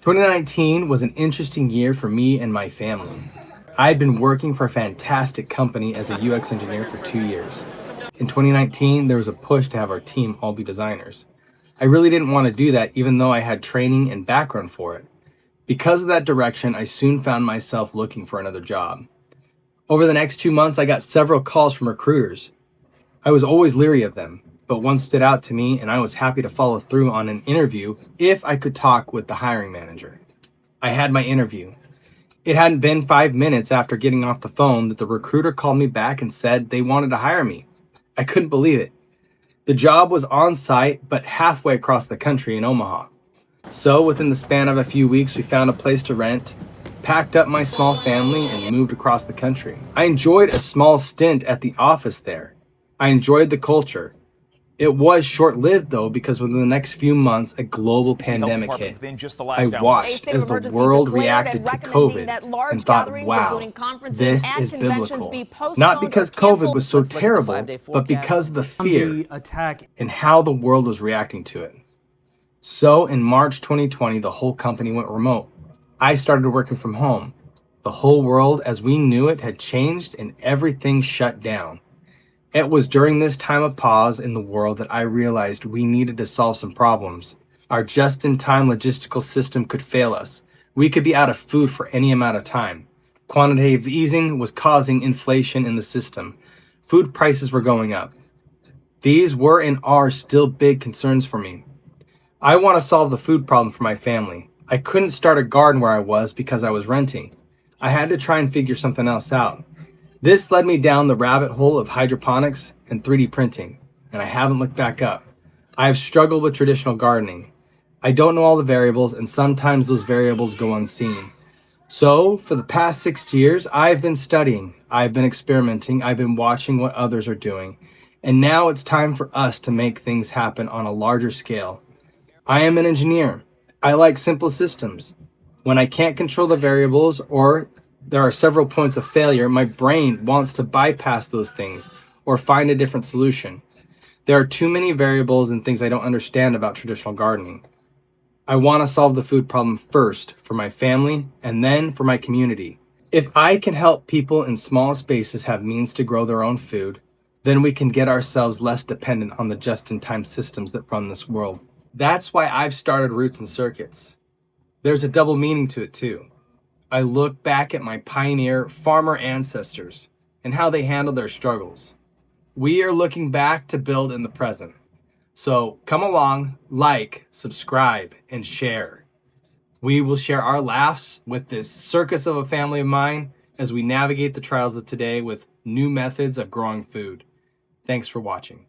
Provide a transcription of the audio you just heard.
2019 was an interesting year for me and my family. I had been working for a fantastic company as a UX engineer for 2 years. In 2019, there was a push to have our team all be designers. I really didn't want to do that even though I had training and background for it. Because of that direction, I soon found myself looking for another job. Over the next 2 months, I got several calls from recruiters. I was always leery of them, but one stood out to me and I was happy to follow through on an interview if I could talk with the hiring manager. I had my interview. It hadn't been 5 minutes after getting off the phone that the recruiter called me back and said they wanted to hire me. I couldn't believe it. The job was on site, but halfway across the country in Omaha. So within the span of a few weeks, we found a place to rent, packed up my small family, and moved across the country. I enjoyed a small stint at the office there. I enjoyed the culture. It was short-lived though, because within the next few months, a global pandemic hit. I watched as the world reacted to COVID and thought, wow, this is biblical. Not because COVID was so terrible, but because of the fear and how the world was reacting to it. So in March 2020, the whole company went remote. I started working from home. The whole world as we knew it had changed and everything shut down. It was during this time of pause in the world that I realized we needed to solve some problems. Our just-in-time logistical system could fail us. We could be out of food for any amount of time. Quantitative easing was causing inflation in the system. Food prices were going up. These were and are still big concerns for me. I want to solve the food problem for my family. I couldn't start a garden where I was because I was renting. I had to try and figure something else out. This led me down the rabbit hole of hydroponics and 3D printing, and I haven't looked back up. I have struggled with traditional gardening. I don't know all the variables, and sometimes those variables go unseen. So, for the past 6 years, I've been studying, I've been experimenting, I've been watching what others are doing, and now it's time for us to make things happen on a larger scale. I am an engineer. I like simple systems. When I can't control the variables or there are several points of failure, my brain wants to bypass those things or find a different solution. There are too many variables and things I don't understand about traditional gardening. I want to solve the food problem first for my family and then for my community. If I can help people in small spaces have means to grow their own food, then we can get ourselves less dependent on the just-in-time systems that run this world. That's why I've started Roots and Circuits. There's a double meaning to it too. I look back at my pioneer farmer ancestors and how they handled their struggles. We are looking back to build in the present. So come along, like, subscribe, and share. We will share our laughs with this circus of a family of mine as we navigate the trials of today with new methods of growing food. Thanks for watching.